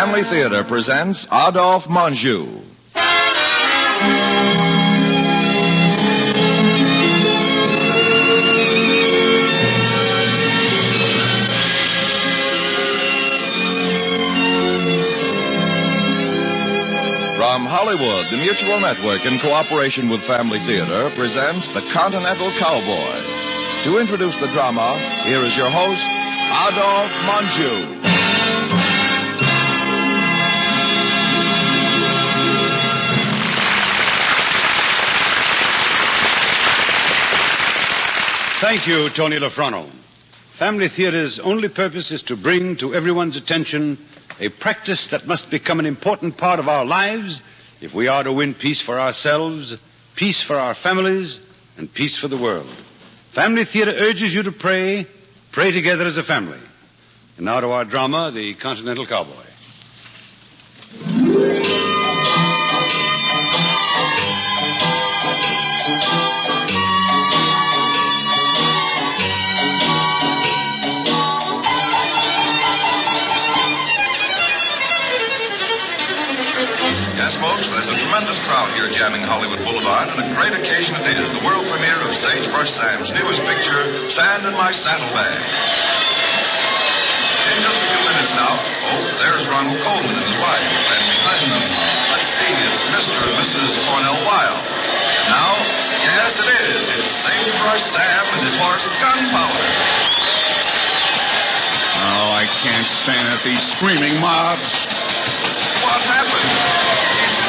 Family Theater presents Adolphe Menjou. From Hollywood, the Mutual Network, in cooperation with Family Theater, presents the Continental Cowboy. To introduce the drama, here is your host, Adolphe Menjou. Thank you, Tony Lafrano. Family Theater's only purpose is to bring to everyone's attention a practice that must become an important part of our lives if we are to win peace for ourselves, peace for our families, and peace for the world. Family Theater urges you to pray together as a family. And now to our drama, The Continental Cowboy. Yes, folks, there's a tremendous crowd here jamming Hollywood Boulevard, and a great occasion it is. The world premiere of Sagebrush Sam's newest picture, Sand in My Saddlebag. In just a few minutes now, there's Ronald Coleman and his wife, and behind them, let's see, it's Mr. and Mrs. Cornell Wilde. And now, yes, it is. It's Sagebrush Sam and his horse, Gunpowder. Oh, I can't stand it, these screaming mobs. What happened?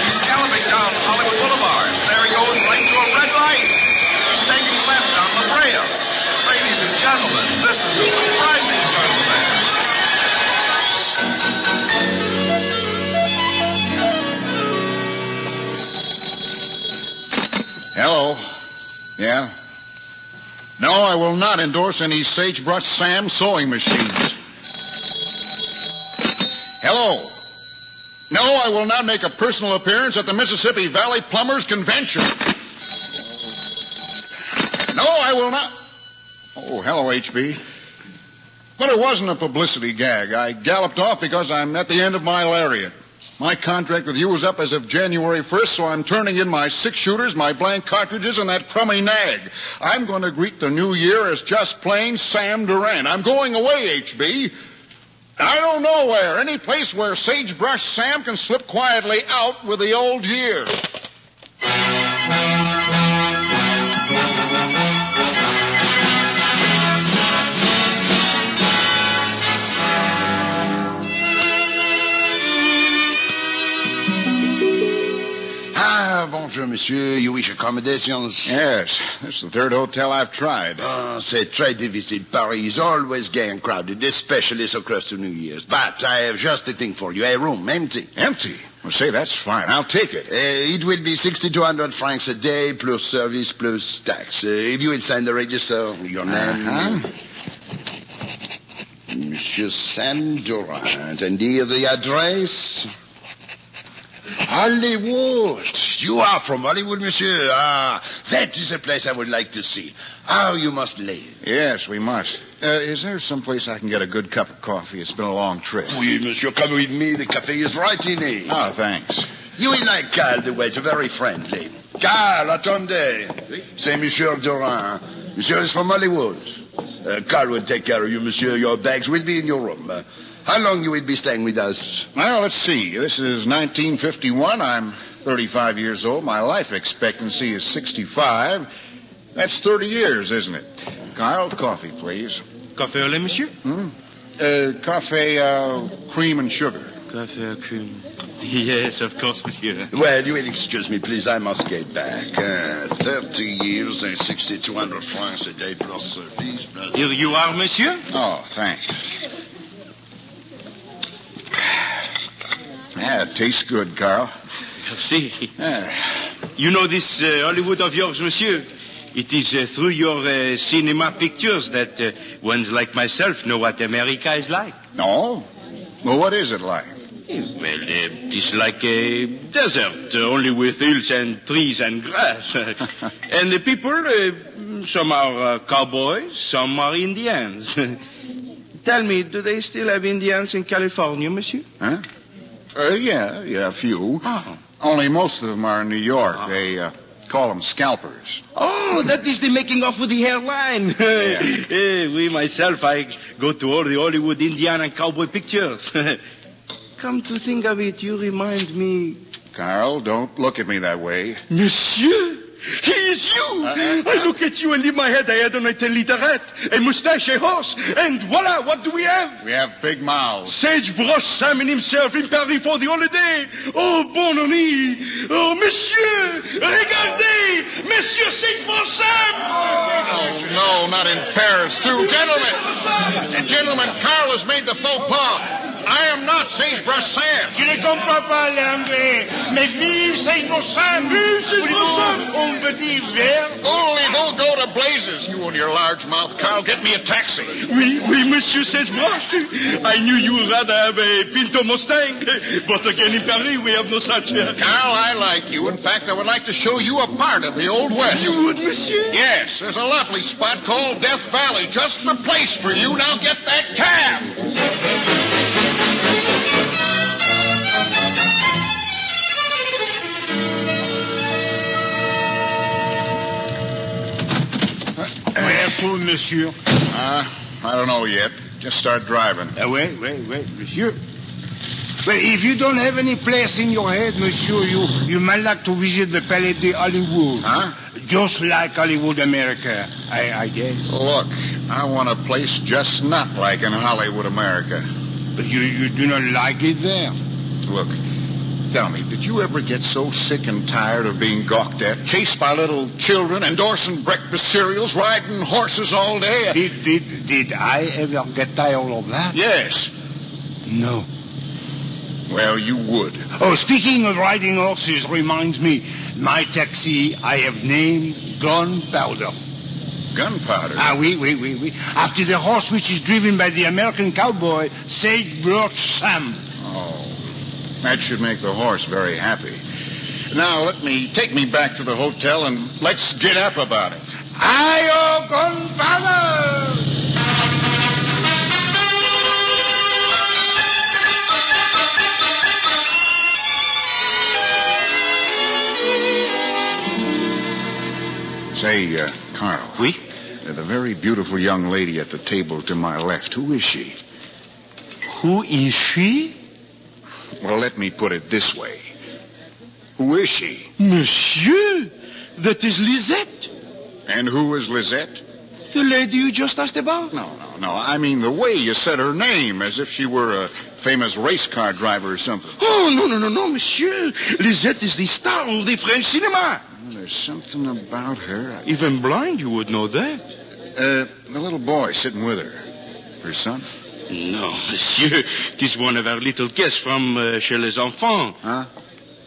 He's galloping down Hollywood Boulevard. There he goes, right to a red light. He's taking left on La Brea. Ladies and gentlemen, this is a surprising turn of events. Hello. Yeah? No, I will not endorse any Sagebrush Sam sewing machines. Hello. No, I will not make a personal appearance at the Mississippi Valley Plumbers Convention. No, I will not. Oh, hello, HB. But it wasn't a publicity gag. I galloped off because I'm at the end of my lariat. My contract with you is up as of January 1st, so I'm turning in my 6-shooters, my blank cartridges, and that crummy nag. I'm going to greet the new year as just plain Sam Durant. I'm going away, HB. I don't know where. Any place where Sagebrush Sam can slip quietly out with the old year. Bonjour, monsieur. You wish accommodations? Yes. This is the third hotel I've tried. Oh, c'est très difficile. Paris is always gay and crowded, especially so close to New Year's. But I have just the thing for you. A room, empty. Empty? Well, say, that's fine. I'll take it. It will be 6,200 francs a day, plus service, plus tax. If you will sign the register, your name... Monsieur Sam Durant. And here the address... Hollywood. You are from Hollywood, monsieur. Ah, that is a place I would like to see. How you must live. Yes, we must. Is there some place I can get a good cup of coffee? It's been a long trip. Oui, monsieur, come with me. The cafe is right in here. Oh, thanks. You will like Carl, the waiter, very friendly. Carl, attendez. C'est Monsieur Durand. Monsieur is from Hollywood. Carl will take care of you, monsieur. Your bags will be in your room. How long you will be staying with us? Well, let's see. This is 1951. I'm 35 years old. My life expectancy is 65. That's 30 years, isn't it? Carl, coffee, please. Café au lait, monsieur? Coffee, cream and sugar. Café cream. Yes, of course, monsieur. Well, you will excuse me, please. I must get back. 30 years and 6,200 francs a day plus service. Plus... Here you are, monsieur. Oh, thanks. Yeah, it tastes good, Carl. Merci. You know this Hollywood of yours, monsieur? It is through your cinema pictures that ones like myself know what America is like. No? Well, what is it like? Well, it's like a desert, only with hills and trees and grass. And the people, some are cowboys, some are Indians. Tell me, do they still have Indians in California, monsieur? Huh? Yeah, a few. Oh. Only most of them are in New York. They call them scalpers. Oh, that is the making off with the hairline. We, myself, I go to all the Hollywood Indian and cowboy pictures. Come to think of it, you remind me... Carl, don't look at me that way. Monsieur, he is you. I look at you and in my head I had on a 10-liter hat, a mustache, a horse, and voila, what do we have? We have big mouths. Sagebrush Sam himself in Paris for the holiday. Oh, bon ami. Oh, monsieur, regardez, Monsieur Sagebrush Sam. Oh, no, not in Paris, too. Gentlemen, Carl has made the faux pas. I am not Sagebrush Sam. Je ne comprends pas l'anglais. Mais vive Sagebrush Sam. Vive Sagebrush Sam. Un petit verre. Voulez-vous go to blazes, you and your large mouth, Carl? Get me a taxi. Oui, Monsieur Sagebrush. I knew you would rather have a Pinto Mustang. But again, in Paris, we have no such. Carl, I like you. In fact, I would like to show you a part of the Old West. You would, monsieur? Yes, there's a lovely spot called Death Valley. Just the place for you. Now get that cab. Where to, monsieur? I don't know yet. Just start driving. Wait, monsieur. Well, if you don't have any place in your head, monsieur, you might like to visit the Palais de Hollywood. Huh? Just like Hollywood, America, I guess. Look, I want a place just not like in Hollywood, America. But you do not like it there. Look, tell me, did you ever get so sick and tired of being gawked at, chased by little children, endorsing breakfast cereals, riding horses all day? Did I ever get tired of that? Yes. No. Well, you would. Oh, speaking of riding horses reminds me, my taxi I have named Gunpowder. Gunpowder? Oui. After the horse which is driven by the American cowboy, Sagebrush Sam. Oh, that should make the horse very happy. Now, take me back to the hotel and let's get up about it. Aye-oh, Gunpowder! Say, Carl. Oui? The very beautiful young lady at the table to my left, who is she? Who is she? Well, let me put it this way. Who is she? Monsieur, that is Lisette. And who is Lisette? The lady you just asked about? No. I mean the way you said her name, as if she were a famous race car driver or something. Oh, no, monsieur. Lisette is the star of the French cinema. Well, there's something about her. Even blind, you would know that. The little boy sitting with her. Her son? No, monsieur. It is one of our little guests from chez les enfants. Huh?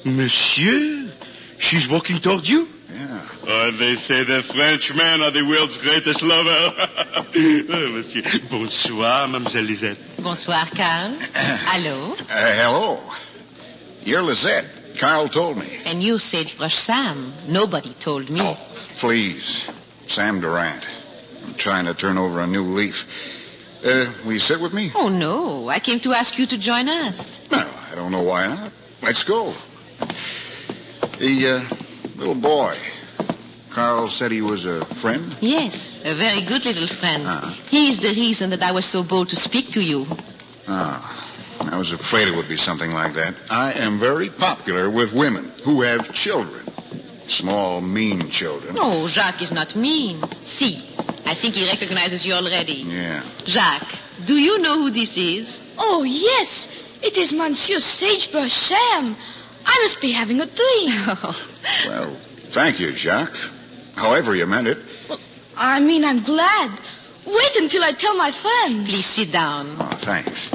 Monsieur, she's walking toward you? Yeah. Oh, they say the Frenchmen are the world's greatest lover. Oh, monsieur. Bonsoir, Mademoiselle Lisette. Bonsoir, Carl. Hello. Hello. You're Lisette. Carl told me. And you, Sagebrush Sam. Nobody told me. Oh, please. Sam Durant. I'm trying to turn over a new leaf. Will you sit with me? Oh, no. I came to ask you to join us. No, I don't know why not. Let's go. The little boy. Carl said he was a friend? Yes, a very good little friend. Ah. He is the reason that I was so bold to speak to you. I was afraid it would be something like that. I am very popular with women who have children. Small, mean children. Oh, Jacques is not mean. See, I think he recognizes you already. Yeah. Jacques, do you know who this is? Oh, yes. It is Monsieur Sagebrush Sam. I must be having a dream. Well, thank you, Jacques. However you meant it. Well, I'm glad. Wait until I tell my friends. Please sit down. Oh, thanks.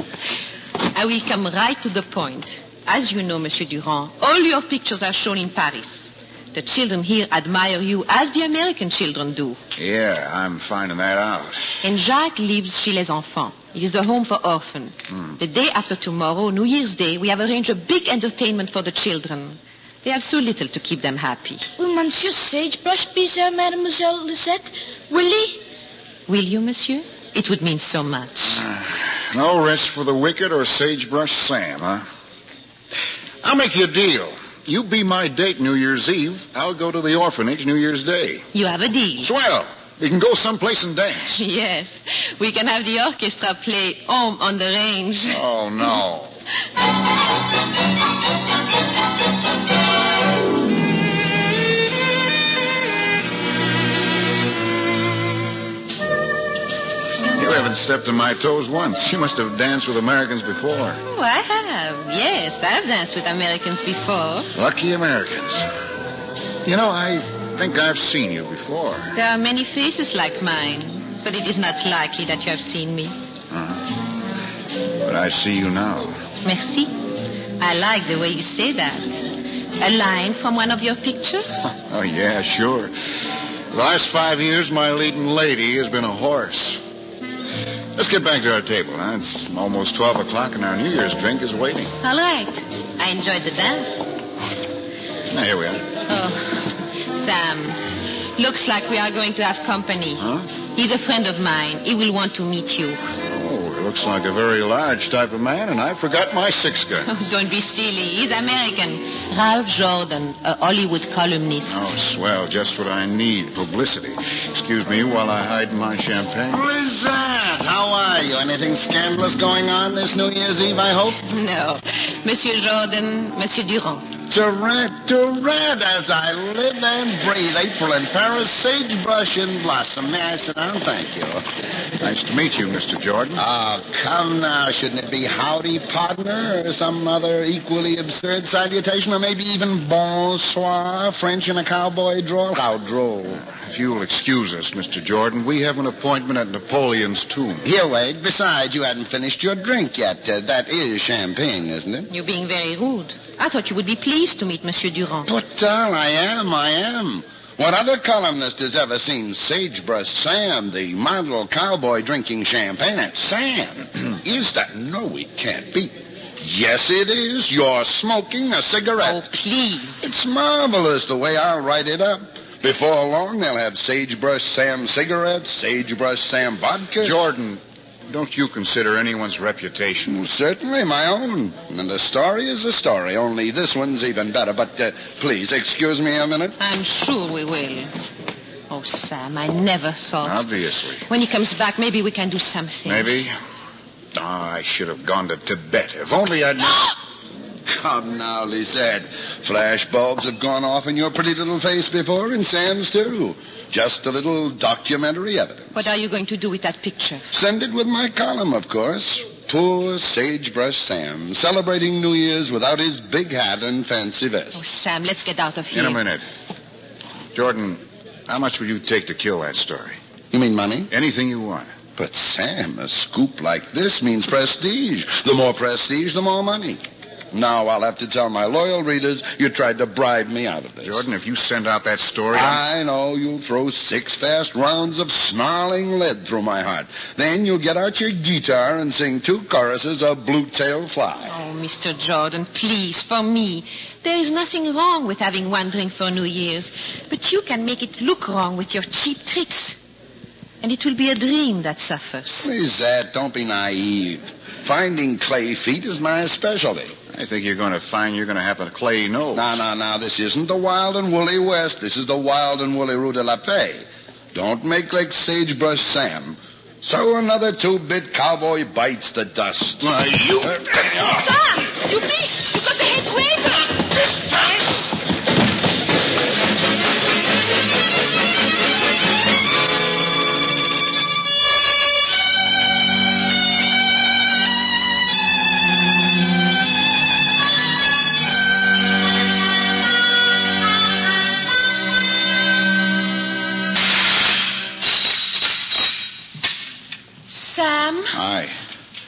I will come right to the point. As you know, Monsieur Durand, all your pictures are shown in Paris. The children here admire you as the American children do. Yeah, I'm finding that out. And Jacques lives chez les enfants. It is a home for orphans. The day after tomorrow, New Year's Day, we have arranged a big entertainment for the children. They have so little to keep them happy. Will Monsieur Sagebrush be there, Mademoiselle Lisette? Will he? Will you, monsieur? It would mean so much. No rest for the wicked or Sagebrush Sam, huh? I'll make you a deal. You be my date New Year's Eve. I'll go to the orphanage New Year's Day. You have a deal. Swell. We can go someplace and dance. Yes. We can have the orchestra play Home on the Range. Oh, no. You haven't stepped on my toes once. You must have danced with Americans before. Oh, I have. Yes, I have danced with Americans before. Lucky Americans. You know, I think I've seen you before. There are many faces like mine, but it is not likely that you have seen me. But I see you now. Merci. I like the way you say that. A line from one of your pictures? Oh, yeah, sure. The last 5 years, my leading lady has been a horse. Let's get back to our table, huh? It's almost 12 o'clock and our New Year's drink is waiting. All right. I enjoyed the dance. Now, here we are. Oh, Sam, looks like we are going to have company. Huh? He's a friend of mine. He will want to meet you. Oh, he looks like a very large type of man, and I forgot my 6-gun. Oh, don't be silly. He's American. Ralph Jordan, a Hollywood columnist. Oh, swell. Just what I need. Publicity. Excuse me while I hide my champagne. Lizette, how are you? Anything scandalous going on this New Year's Eve, I hope? No. Monsieur Jordan, Monsieur Durand. Tourette, as I live and breathe. April in Paris, sagebrush in blossom. May I sit down? Thank you. Nice to meet you, Mr. Jordan. Oh, come now. Shouldn't it be howdy, partner, or some other equally absurd salutation, or maybe even bonsoir, French in a cowboy drawl? How droll. If you'll excuse us, Mr. Jordan, we have an appointment at Napoleon's tomb. Here, Wade. Besides, you hadn't finished your drink yet. That is champagne, isn't it? You're being very rude. I thought you would be pleased to meet Monsieur Durand. But, I am. What other columnist has ever seen Sagebrush Sam, the model cowboy, drinking champagne? Sam, is that? No, it can't be. Yes, it is. You're smoking a cigarette. Oh, please. It's marvelous the way I'll write it up. Before long, they'll have Sagebrush Sam cigarettes, Sagebrush Sam vodka. Jordan, don't you consider anyone's reputation? Certainly my own. And the story is a story, only this one's even better. But please, excuse me a minute. I'm sure we will. Oh, Sam, I never thought. Obviously. When he comes back, maybe we can do something. Maybe. Oh, I should have gone to Tibet. If only I'd... Come now, Lisette. Flash bulbs have gone off in your pretty little face before, and Sam's too. Just a little documentary evidence. What are you going to do with that picture? Send it with my column, of course. Poor Sagebrush Sam, celebrating New Year's without his big hat and fancy vest. Oh, Sam, let's get out of here. In a minute. Jordan, how much will you take to kill that story? You mean money? Anything you want. But, Sam, a scoop like this means prestige. The more prestige, the more money. Now I'll have to tell my loyal readers you tried to bribe me out of this. Jordan, if you send out that story... I know you'll throw 6 fast rounds of snarling lead through my heart. Then you'll get out your guitar and sing 2 choruses of Blue-Tail Fly. Oh, Mr. Jordan, please, for me. There is nothing wrong with having one drink for New Year's. But you can make it look wrong with your cheap tricks. And it will be a dream that suffers. Lizette, don't be naive. Finding clay feet is my specialty. I think you're going to find you're going to have a clay nose. No. This isn't the wild and woolly West. This is the wild and woolly Rue de la Paix. Don't make like Sagebrush Sam. So another 2-bit cowboy bites the dust. Sam, you beast! You got the head waiter! This time! Sam? Hi.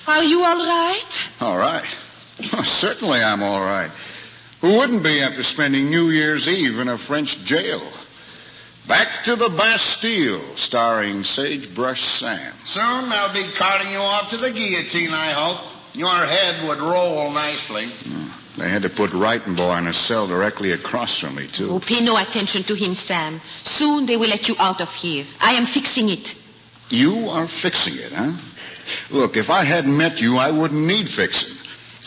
Are you all right? All right. Certainly I'm all right. Who wouldn't be after spending New Year's Eve in a French jail? Back to the Bastille, starring Sagebrush Sam. Soon they'll be carting you off to the guillotine, I hope. Your head would roll nicely. They had to put Wrighton Boy in a cell directly across from me, too. Oh, pay no attention to him, Sam. Soon they will let you out of here. I am fixing it. You are fixing it, huh? Look, if I hadn't met you, I wouldn't need fixing.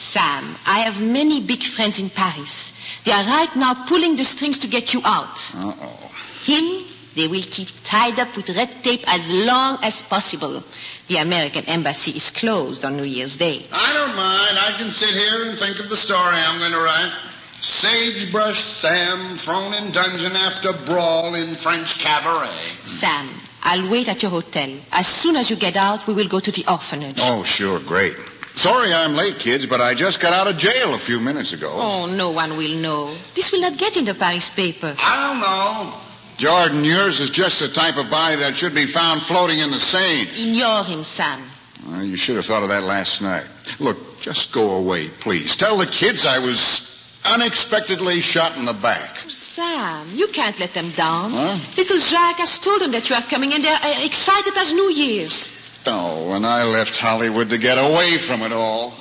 Sam, I have many big friends in Paris. They are right now pulling the strings to get you out. Uh-oh. Him, they will keep tied up with red tape as long as possible. The American embassy is closed on New Year's Day. I don't mind. I can sit here and think of the story I'm going to write. Sagebrush Sam thrown in dungeon after brawl in French cabaret. Sam, I'll wait at your hotel. As soon as you get out, we will go to the orphanage. Oh, sure, great. Sorry I'm late, kids, but I just got out of jail a few minutes ago. Oh, no one will know. This will not get in the Paris papers. I don't know. Jordan, yours is just the type of body that should be found floating in the Seine. Ignore him, Sam. Well, you should have thought of that last night. Look, just go away, please. Tell the kids I was unexpectedly shot in the back. Sam, you can't let them down. Huh? Little Jacques has told them that you are coming, and they're excited as New Year's. Oh, when I left Hollywood to get away from it all.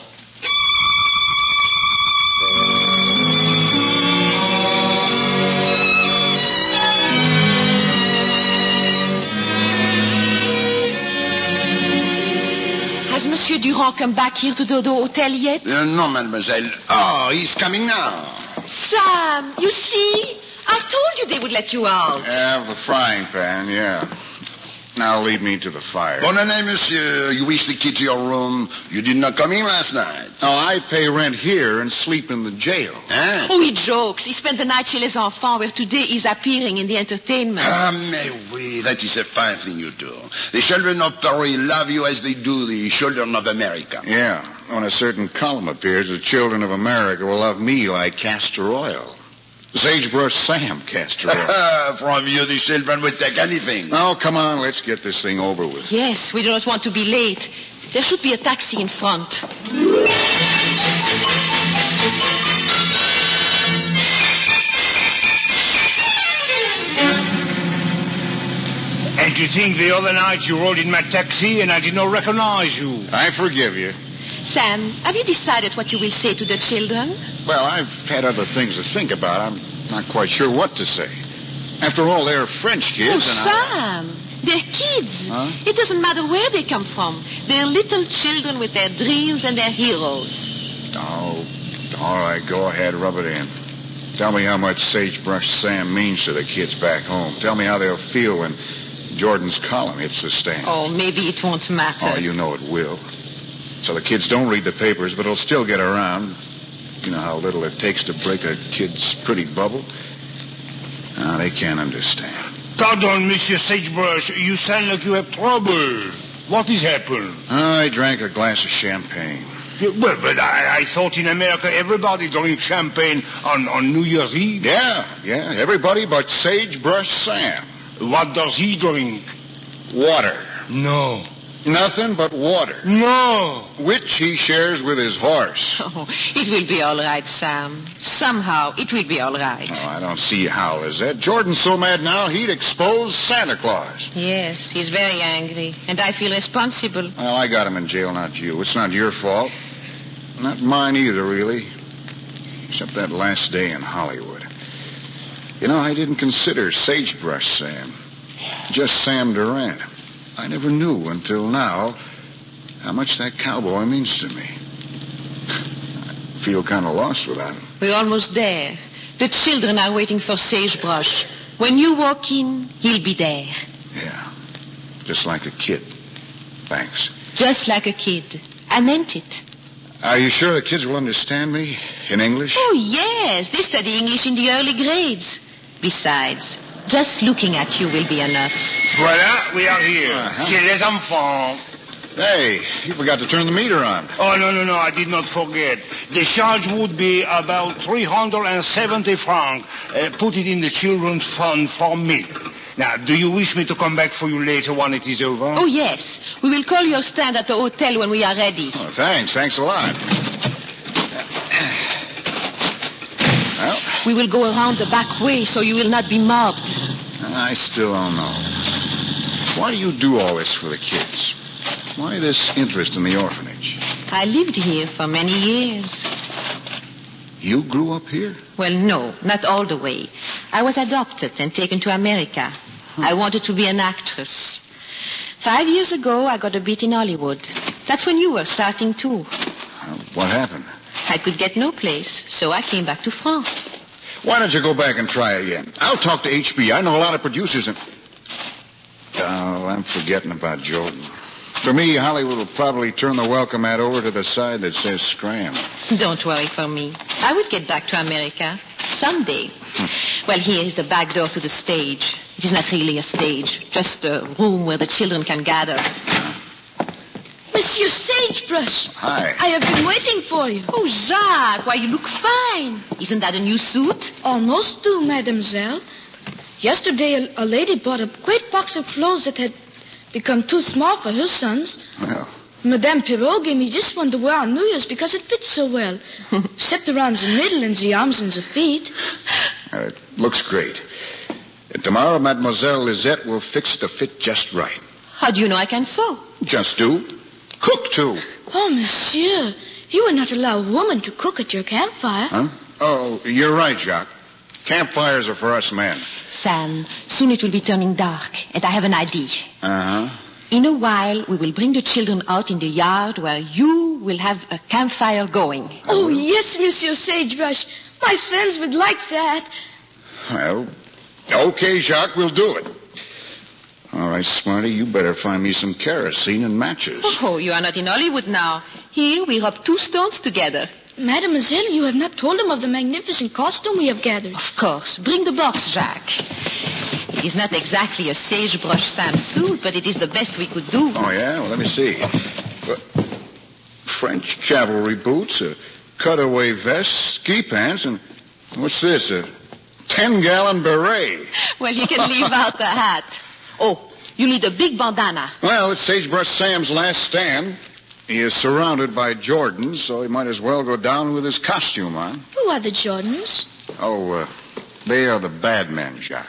Has Monsieur Durand come back here to the hotel yet? No, mademoiselle. Oh, he's coming now. Sam, you see? I told you they would let you out. Yeah, the frying pan, yeah. Now lead me to the fire. Bon année, monsieur. You wish the key to your room. You did not come in last night. Oh, I pay rent here and sleep in the jail. Hein? Oh, he jokes. He spent the night chez les enfants, where today he's appearing in the entertainment. Ah, mais oui, that is a fine thing you do. The children of Paris love you as they do the children of America. Yeah, when a certain column appears, the children of America will love me like castor oil. Sagebrush Sam castor oil. From you, the children will take anything. Oh, come on, let's get this thing over with. Yes, we do not want to be late. There should be a taxi in front. And to think the other night you rode in my taxi and I did not recognize you. I forgive you. Sam, have you decided what you will say to the children? Well, I've had other things to think about. I'm not quite sure what to say. After all, they're French kids. Oh, Sam, they're kids. Huh? It doesn't matter where they come from. They're little children with their dreams and their heroes. Oh, all right, go ahead, rub it in. Tell me how much Sagebrush Sam means to the kids back home. Tell me how they'll feel when Jordan's column hits the stand. Oh, maybe it won't matter. Oh, you know it will. So the kids don't read the papers, but it'll still get around. You know how little it takes to break a kid's pretty bubble? Now, they can't understand. Pardon, Monsieur Sagebrush. You sound like you have trouble. What has happened? I drank a glass of champagne. Well, but I thought in America everybody drinks champagne on New Year's Eve. Yeah, everybody but Sagebrush Sam. What does he drink? Water. No. Nothing but water. No. Which he shares with his horse. Oh, it will be all right, Sam. Somehow, it will be all right. Oh, I don't see how, Lizette. Jordan's so mad now, he'd expose Santa Claus. Yes, he's very angry, and I feel responsible. Well, I got him in jail, not you. It's not your fault. Not mine either, really. Except that last day in Hollywood. You know, I didn't consider Sagebrush Sam. Just Sam Durant. I never knew until now how much that cowboy means to me. I feel kind of lost without him. We're almost there. The children are waiting for Sagebrush. When you walk in, he'll be there. Yeah, just like a kid. Thanks. Just like a kid. I meant it. Are you sure the kids will understand me in English? Oh, yes. They study English in the early grades. Besides, just looking at you will be enough. Voilà, we are here. Chez les enfants. Hey, you forgot to turn the meter on. Oh, no, I did not forget. The charge would be about 370 francs. Put it in the children's fund for me. Now, do you wish me to come back for you later when it is over? Oh, yes. We will call your stand at the hotel when we are ready. Oh, thanks a lot. Well, we will go around the back way so you will not be mobbed. I still don't know. Why do you do all this for the kids? Why this interest in the orphanage? I lived here for many years. You grew up here? Well, no, not all the way. I was adopted and taken to America. I wanted to be an actress. 5 years ago, I got a bit in Hollywood. That's when you were starting too. What happened? I could get no place, so I came back to France. Why don't you go back and try again? I'll talk to HB. I know a lot of producers and... Oh, I'm forgetting about Jordan. For me, Hollywood will probably turn the welcome mat over to the side that says scram. Don't worry for me. I would get back to America someday. Well, here is the back door to the stage. It is not really a stage, just a room where the children can gather. Monsieur Sagebrush. Hi. I have been waiting for you. Oh, Jacques, why, you look fine. Isn't that a new suit? Almost do, mademoiselle. Yesterday, a lady bought a great box of clothes that had become too small for her sons. Well, Madame Perrault gave me this one to wear on New Year's because it fits so well. Except around the middle and the arms and the feet. it looks great. Tomorrow, Mademoiselle Lisette will fix it to fit just right. How do you know I can sew? Just do. Cook, too. Oh, monsieur, you will not allow a woman to cook at your campfire. Huh? Oh, you're right, Jacques. Campfires are for us men. Sam, soon it will be turning dark, and I have an idea. Uh-huh. In a while, we will bring the children out in the yard where you will have a campfire going. Oh, yes, Monsieur Sagebrush. My friends would like that. Well, okay, Jacques, we'll do it. All right, Smarty, you better find me some kerosene and matches. Oh, you are not in Hollywood now. Here, we rub 2 stones together. Mademoiselle, you have not told them of the magnificent costume we have gathered. Of course. Bring the box, Jacques. It is not exactly a Sagebrush Sam suit, but it is the best we could do. Oh, yeah? Well, let me see. French cavalry boots, a cutaway vest, ski pants, and what's this? A 10-gallon beret. Well, you can leave out the hat. Oh, you need a big bandana. Well, it's Sagebrush Sam's last stand. He is surrounded by Jordans, so he might as well go down with his costume on. Who are the Jordans? Oh, they are the bad men, Jacques.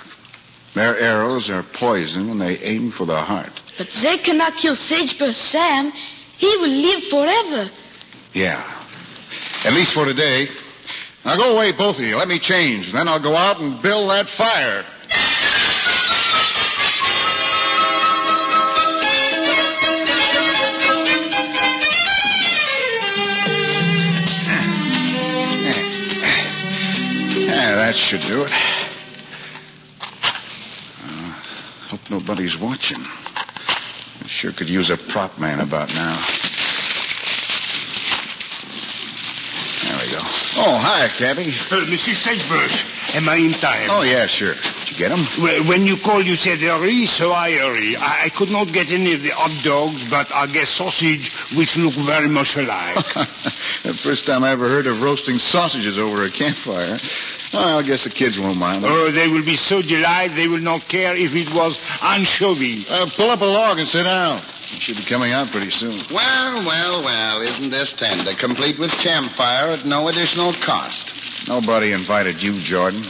Their arrows are poison and they aim for the heart. But they cannot kill Sagebrush Sam. He will live forever. Yeah. At least for today. Now go away, both of you. Let me change. And then I'll go out and build that fire. Yeah, that should do it. Hope nobody's watching. I sure could use a prop man about now. There we go. Oh, hi, Cabby. Monsieur Sagebrush, am I in time? Oh, yeah, sure. Did you get him? When you called, you said hurry, so I hurry. I could not get any of the hot dogs, but I guess sausage, which look very much alike. The first time I ever heard of roasting sausages over a campfire. Well, I guess the kids won't mind. Oh, they will be so delighted they will not care if it was anchovy. Pull up a log and sit down. You should be coming out pretty soon. Well, isn't this tender? Complete with campfire at no additional cost. Nobody invited you, Jordan.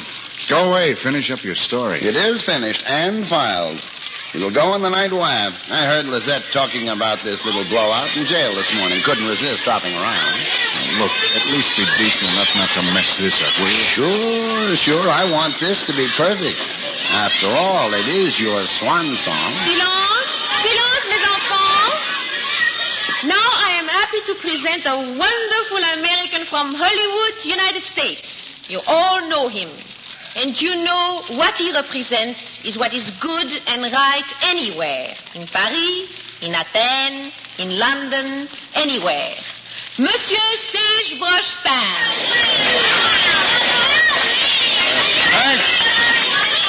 Go away. Finish up your story. It is finished and filed. It will go in the Night Wire. I heard Lisette talking about this little blowout in jail this morning. Couldn't resist dropping around. Look, at least be decent enough not to mess this up, will you? Sure. I want this to be perfect. After all, it is your swan song. Silence, mes enfants. Now I am happy to present a wonderful American from Hollywood, United States. You all know him. And you know what he represents is what is good and right anywhere. In Paris, in Athens, in London, anywhere. Monsieur Sagebrush Sam.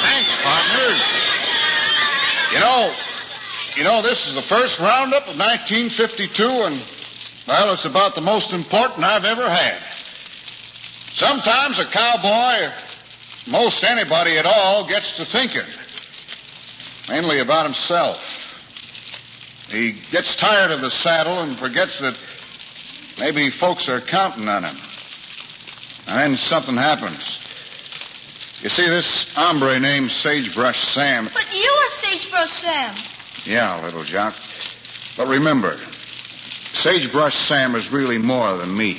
Thanks, partners. You know, this is the first roundup of 1952, and, well, it's about the most important I've ever had. Sometimes a cowboy, or most anybody at all, gets to thinking, mainly about himself. He gets tired of the saddle and forgets that maybe folks are counting on him. And then something happens. You see, this hombre named Sagebrush Sam... But you are Sagebrush Sam. Yeah, little Jock. But remember, Sagebrush Sam is really more than me.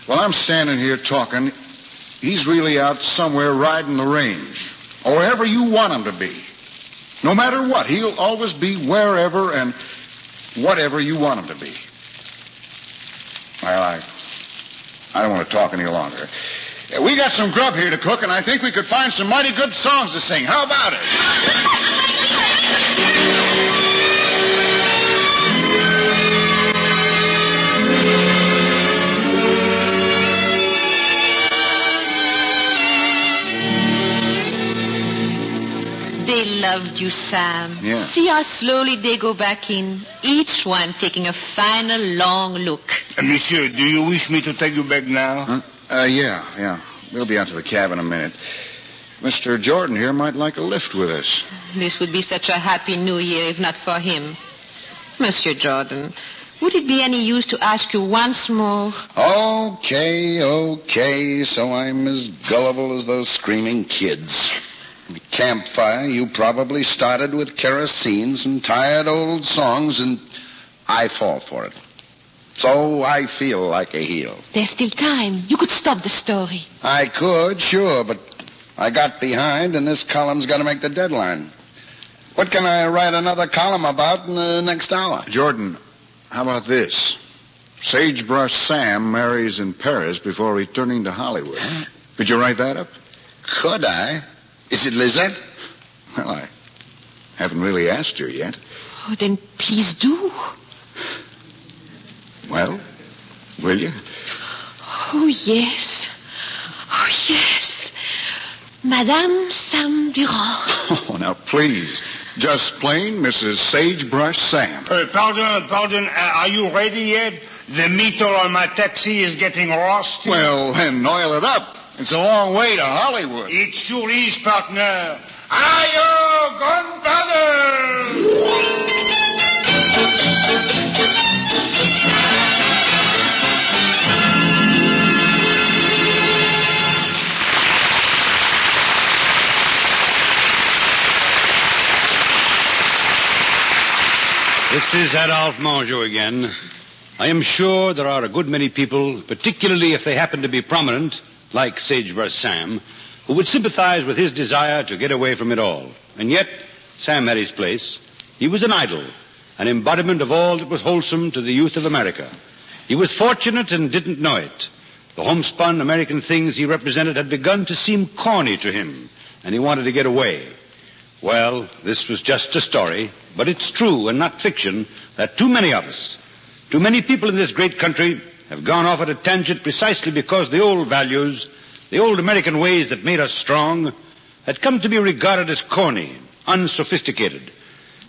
While I'm standing here talking, he's really out somewhere riding the range. Or wherever you want him to be. No matter what, he'll always be wherever and whatever you want him to be. Well, I don't want to talk any longer. We got some grub here to cook, and I think we could find some mighty good songs to sing. How about it? They loved you, Sam. Yeah. See how slowly they go back in, each one taking a final long look. Monsieur, do you wish me to take you back now? Yeah. We'll be out to the cab in a minute. Mr. Jordan here might like a lift with us. This would be such a happy new year if not for him. Monsieur Jordan, would it be any use to ask you once more? Okay. So I'm as gullible as those screaming kids. The campfire, you probably started with kerosene, some tired old songs, and I fall for it. So I feel like a heel. There's still time. You could stop the story. I could, sure, but I got behind, and this column's got to make the deadline. What can I write another column about in the next hour? Jordan, how about this? Sagebrush Sam marries in Paris before returning to Hollywood. Could you write that up? Could I? Is it Lizette? Well, I haven't really asked her yet. Oh, then please do. Well, will you? Oh, yes. Madame Sam Durand. Oh, now, please. Just plain Mrs. Sagebrush Sam. Pardon. Are you ready yet? The meter on my taxi is getting rusty. Well, then oil it up. It's a long way to Hollywood. It sure is, partner. Aye-yo, gunpowder! This is Adolphe Mongeau again. I am sure there are a good many people, particularly if they happen to be prominent, like Sagebrush Sam, who would sympathize with his desire to get away from it all. And yet, Sam had his place. He was an idol, an embodiment of all that was wholesome to the youth of America. He was fortunate and didn't know it. The homespun American things he represented had begun to seem corny to him, and he wanted to get away. Well, this was just a story, but it's true and not fiction that too many of us, too many people in this great country have gone off at a tangent precisely because the old values, the old American ways that made us strong, had come to be regarded as corny, unsophisticated.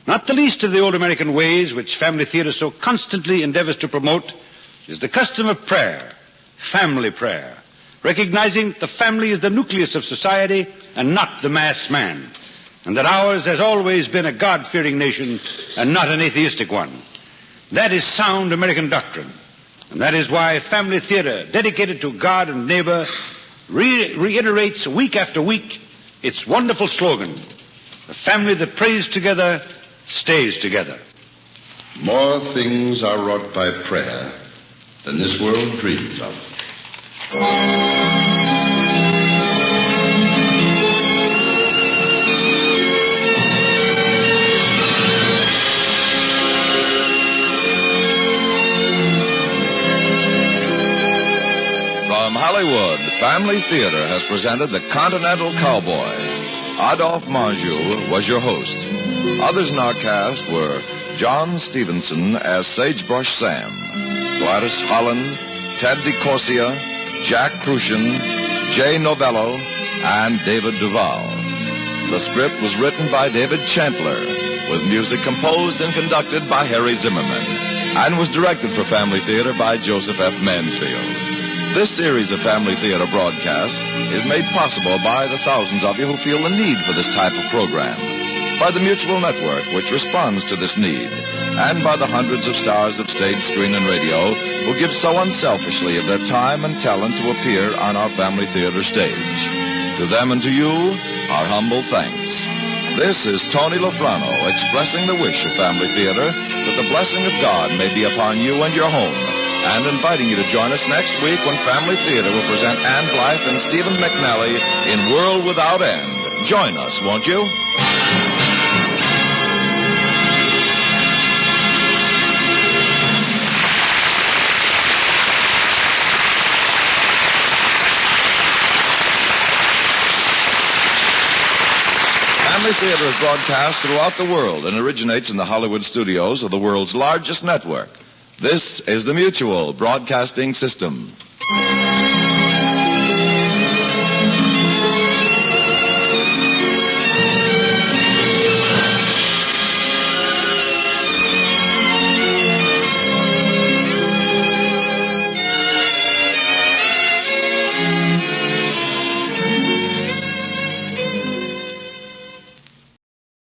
Not the least of the old American ways which family theater so constantly endeavors to promote is the custom of prayer, family prayer, recognizing that the family is the nucleus of society and not the mass man, and that ours has always been a God-fearing nation and not an atheistic one. That is sound American doctrine. And that is why family theater, dedicated to God and neighbor, reiterates week after week its wonderful slogan, the family that prays together stays together. More things are wrought by prayer than this world dreams of. From Hollywood, Family Theater has presented the Continental Cowboy. Adolphe Mongeau was your host. Others in our cast were John Stevenson as Sagebrush Sam, Gladys Holland, Ted DeCorsia, Jack Crucian, Jay Novello, and David Duval. The script was written by David Chantler, with music composed and conducted by Harry Zimmerman, and was directed for Family Theater by Joseph F. Mansfield. This series of Family Theater broadcasts is made possible by the thousands of you who feel the need for this type of program, by the Mutual Network, which responds to this need, and by the hundreds of stars of stage, screen, and radio who give so unselfishly of their time and talent to appear on our Family Theater stage. To them and to you, our humble thanks. This is Tony Lofrano expressing the wish of Family Theater that the blessing of God may be upon you and your home, and inviting you to join us next week when Family Theater will present Ann Blythe and Stephen McNally in World Without End. Join us, won't you? Family Theater is broadcast throughout the world and originates in the Hollywood studios of the world's largest network. This is the Mutual Broadcasting System.